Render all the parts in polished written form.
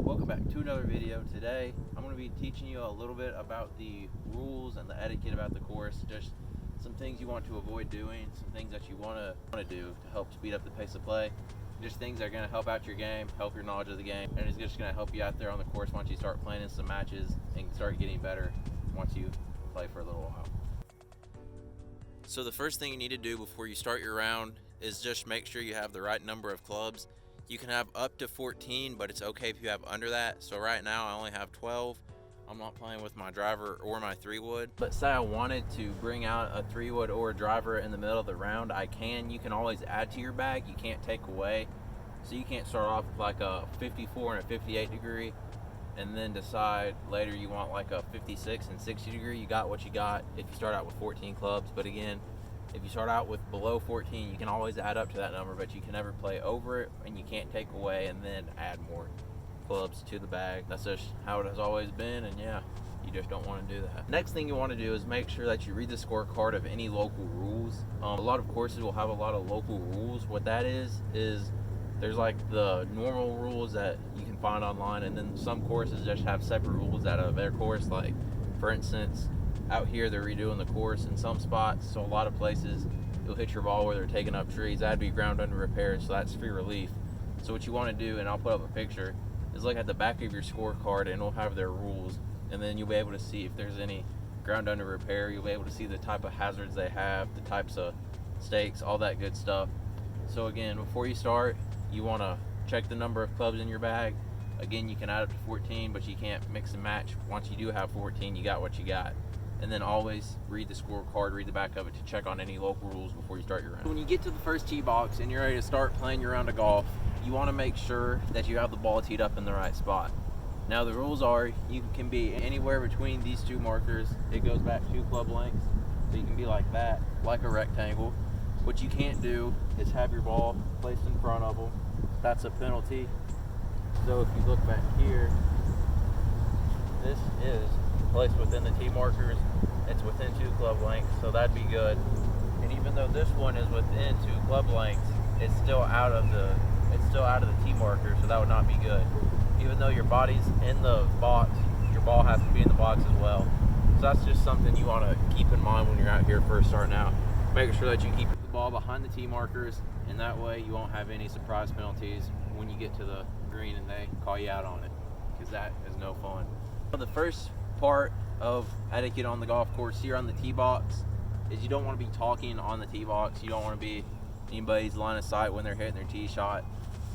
Welcome back to another video. Today I'm going to be teaching you a little bit about the rules and the etiquette about the course, just some things you want to avoid doing, some things that you want to do to help speed up the pace of play, just things that are going to help out your game, help your knowledge of the game, and it's just going to help you out there on the course once you start playing in some matches and start getting better once you play for a little while. So the first thing you need to do before you start your round is just make sure you have the right number of clubs. You can have up to 14, but it's okay if you have under that. So right now I only have 12. I'm not playing with my driver or my 3-wood. But say I wanted to bring out a 3-wood or a driver in the middle of the round, I can. You can always add to your bag. You can't take away. So you can't start off with like a 54 and a 58 degree and then decide later you want like a 56 and 60 degree. You got what you got if you start out with 14 clubs. But again, if you start out with below 14, you can always add up to that number, but you can never play over it, and you can't take away and then add more clubs to the bag. That's just how it has always been, and yeah, you just don't want to do that. Next thing you want to do is make sure that you read the scorecard of any local rules. A lot of courses will have a lot of local rules. What that is there's like the normal rules that you can find online, and then some courses just have separate rules out of their course. Like, for instance, out here they're redoing the course in some spots, so a lot of places you'll hit your ball where they're taking up trees. That'd be ground under repair, so that's free relief. So what you want to do, and I'll put up a picture, is look at the back of your scorecard and it'll have their rules, and then you'll be able to see if there's any ground under repair. You'll be able to see the type of hazards they have, the types of stakes, all that good stuff. So again, before you start, you want to check the number of clubs in your bag. Again, you can add up to 14, but you can't mix and match. Once you do have 14, you got what you got. And then always read the scorecard, read the back of it to check on any local rules before you start your round. When you get to the first tee box and you're ready to start playing your round of golf, you want to make sure that you have the ball teed up in the right spot. Now the rules are you can be anywhere between these two markers. It goes back 2 club lengths, so you can be like that, like a rectangle. What you can't do is have your ball placed in front of them. That's a penalty. So if you look back here, this is placed within the tee markers. It's within 2 club lengths, so that'd be good. And even though this one is within 2 club lengths, it's still out of the tee marker, so that would not be good. Even though your body's in the box, your ball has to be in the box as well. So that's just something you want to keep in mind when you're out here first starting out. Make sure that you keep the ball behind the tee markers, and that way you won't have any surprise penalties when you get to the green and they call you out on it, because that is no fun. The first part of etiquette on the golf course here on the tee box is you don't want to be talking on the tee box. You don't want to be anybody's line of sight when they're hitting their tee shot.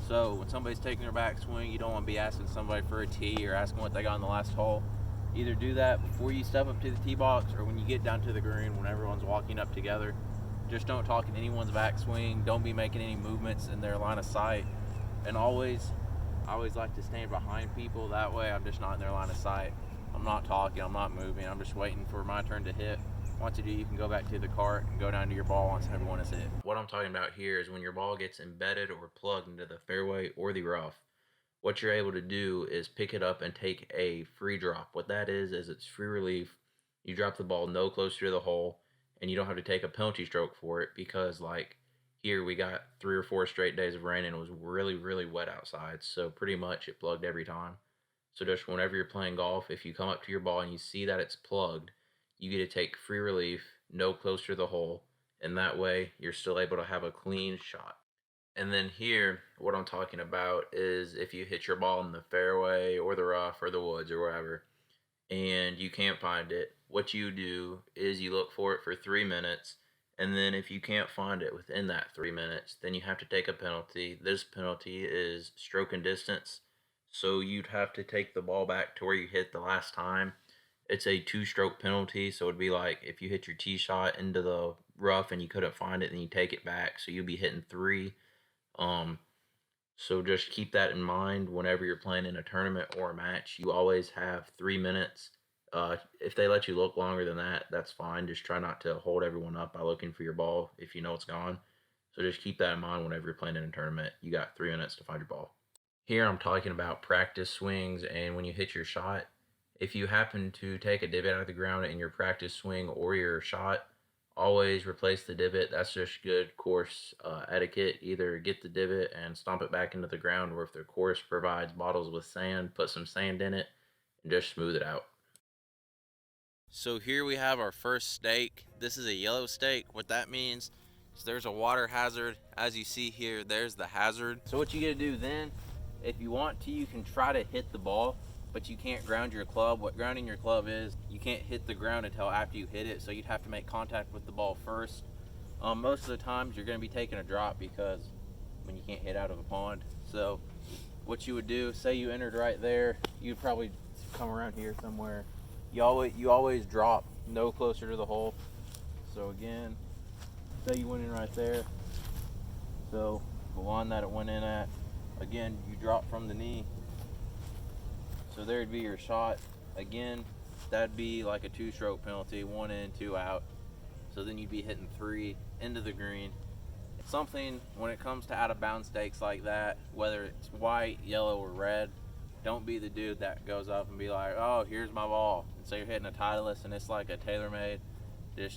So when somebody's taking their backswing, you don't want to be asking somebody for a tee or asking what they got on the last hole. Either do that before you step up to the tee box or when you get down to the green when everyone's walking up together. Just don't talk in anyone's backswing. Don't be making any movements in their line of sight. And I always like to stand behind people. That way I'm just not in their line of sight. I'm not talking, I'm not moving, I'm just waiting for my turn to hit. Once you do, you can go back to the cart and go down to your ball once everyone is hit. What I'm talking about here is when your ball gets embedded or plugged into the fairway or the rough, what you're able to do is pick it up and take a free drop. What that is it's free relief. You drop the ball no closer to the hole, and you don't have to take a penalty stroke for it, because like here we got 3 or 4 straight days of rain and it was really, really wet outside. So pretty much it plugged every time. So just whenever you're playing golf, if you come up to your ball and you see that it's plugged, you get to take free relief, no closer to the hole, and that way you're still able to have a clean shot. And then here, what I'm talking about is if you hit your ball in the fairway or the rough or the woods or wherever, and you can't find it, what you do is you look for it for 3 minutes, and then if you can't find it within that 3 minutes, then you have to take a penalty. This penalty is stroke and distance. So you'd have to take the ball back to where you hit the last time. It's a 2-stroke penalty, so it'd be like if you hit your tee shot into the rough and you couldn't find it, then you take it back, so you'll be hitting 3. So just keep that in mind whenever you're playing in a tournament or a match. You always have 3 minutes. If they let you look longer than that, that's fine. Just try not to hold everyone up by looking for your ball if you know it's gone. So just keep that in mind whenever you're playing in a tournament. You got 3 minutes to find your ball. Here I'm talking about practice swings, and when you hit your shot, if you happen to take a divot out of the ground in your practice swing or your shot, Always replace the divot. That's just good course etiquette. Either get the divot and stomp it back into the ground, or if the course provides bottles with sand, put some sand in it and just smooth it out. So here we have our first stake. This is a yellow stake. What that means is there's a water hazard. As you see here, there's the hazard. So what you gotta do then, if you want to, you can try to hit the ball, but you can't ground your club. What grounding your club is, you can't hit the ground until after you hit it, so you'd have to make contact with the ball first. Most of the times you're gonna be taking a drop because when you can't hit out of a pond. So what you would do, say you entered right there, you'd probably come around here somewhere. You always drop no closer to the hole. So again, say you went in right there. So the one that it went in at, again, you drop from the knee. So there'd be your shot. Again, that'd be like a 2-stroke penalty, 1 in, 2 out. So then you'd be hitting 3 into the green. Something when it comes to out of bounds stakes like that, whether it's white, yellow, or red, don't be the dude that goes up and be like, oh, here's my ball. And so you're hitting a Titleist and it's like a tailor-made.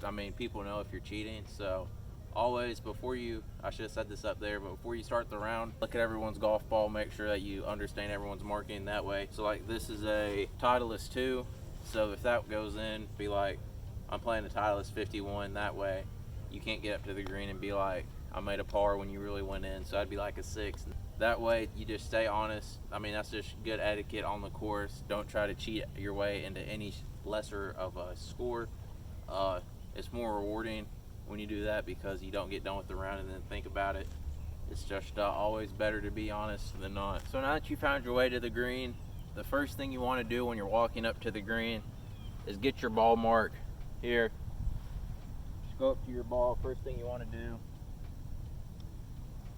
I mean, people know if you're cheating. So always before you, I should have said this up there, but before you start the round, look at everyone's golf ball, make sure that you understand everyone's marking that way. So like this is a Titleist 2. So if that goes in, be like, I'm playing a Titleist 51 that way. You can't get up to the green and be like, I made a par when you really went in. So I'd be like a 6. That way you just stay honest. I mean, that's just good etiquette on the course. Don't try to cheat your way into any lesser of a score. It's more rewarding when you do that because you don't get done with the round and then think about it. It's just always better to be honest than not. So now that you found your way to the green, the first thing you want to do when you're walking up to the green is get your ball mark here. Just go up to your ball. First thing you want to do,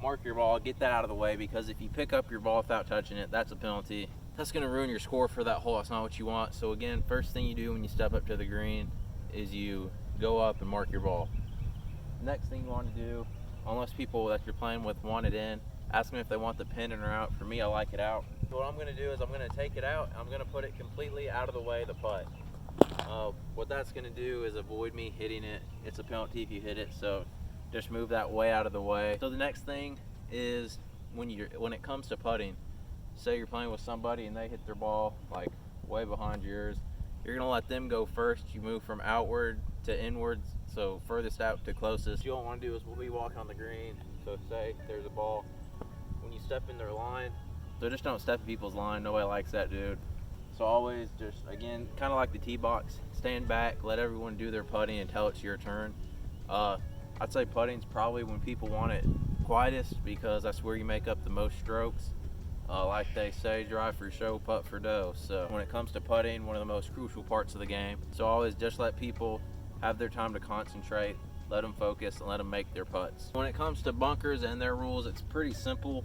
mark your ball, get that out of the way, because if you pick up your ball without touching it, that's a penalty. That's going to ruin your score for that hole. That's not what you want. So again, first thing you do when you step up to the green is you go up and mark your ball. Next thing you want to do, unless people that you're playing with want it in, ask them if they want the pin in or out. For me, I like it out. So what I'm going to do is I'm going to take it out. I'm going to put it completely out of the way, the putt. What that's going to do is avoid me hitting it. It's a penalty if you hit it, so just move that way out of the way. So the next thing is when it comes to putting, say you're playing with somebody and they hit their ball like way behind yours, you're going to let them go first. You move from outward to inwards, so furthest out to closest. What you don't want to do is we'll be walking on the green, so say there's a ball. When you step in their line, so just don't step in people's line. Nobody likes that, dude. So always just, again, kind of like the tee box, stand back, let everyone do their putting until it's your turn. I'd say putting's probably when people want it quietest because that's where you make up the most strokes. Like they say, drive for show, putt for dough. So when it comes to putting, one of the most crucial parts of the game. So always just let people have their time to concentrate, let them focus, and let them make their putts. When it comes to bunkers and their rules, it's pretty simple.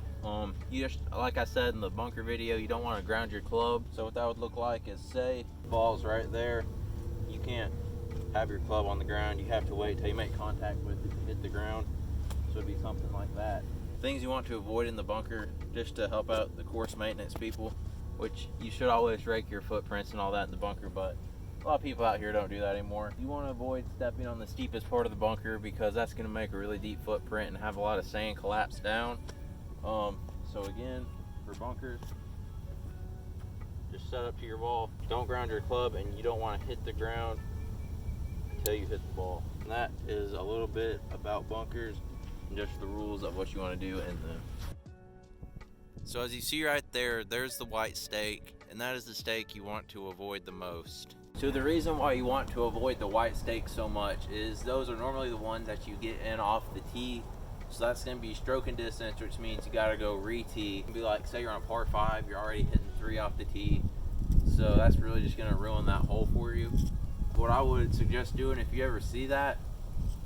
You just, like I said in the bunker video, you don't want to ground your club. So what that would look like is, say ball's right there, you can't have your club on the ground. You have to wait till you make contact with it to hit the ground. So it'd be something like that. Things you want to avoid in the bunker, just to help out the course maintenance people, which you should always rake your footprints and all that in the bunker, but a lot of people out here don't do that anymore. You want to avoid stepping on the steepest part of the bunker because that's going to make a really deep footprint and have a lot of sand collapse down. So again, for bunkers, just set up to your ball. Don't ground your club, and you don't want to hit the ground until you hit the ball. And that is a little bit about bunkers and just the rules of what you want to do in them. So as you see right there, there's the white stake, and that is the stake you want to avoid the most. So the reason why you want to avoid the white stake so much is those are normally the ones that you get in off the tee. So that's going to be stroking distance, which means you got to go re-tee. Be like, say you're on par 5, you're already hitting 3 off the tee. So that's really just going to ruin that hole for you. What I would suggest doing, if you ever see that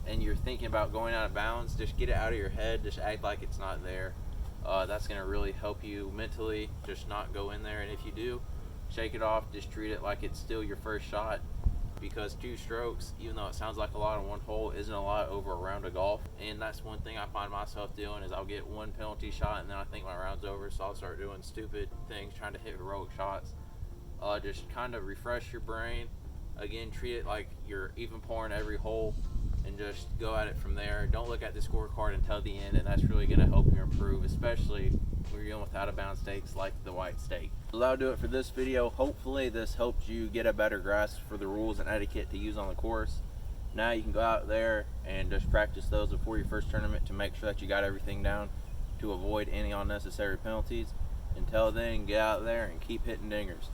and you're thinking about going out of bounds, just get it out of your head. Just act like it's not there. That's going to really help you mentally, just not go in there. And if you do, shake it off. Just treat it like it's still your first shot, because 2 strokes, even though it sounds like a lot on one hole, isn't a lot over a round of golf. And that's one thing I find myself doing is I'll get 1 penalty shot and then I think my round's over, so I'll start doing stupid things, trying to hit heroic shots. Just kind of refresh your brain. Again, treat it like you're even pouring every hole. and just go at it from there. Don't look at the scorecard until the end, and that's really going to help you improve, especially when you're dealing with out-of-bounds stakes like the white stake. So that'll do it for this video. Hopefully this helps you get a better grasp for the rules and etiquette to use on the course. Now you can go out there and just practice those before your first tournament to make sure that you got everything down to avoid any unnecessary penalties. Until then, get out there and keep hitting dingers.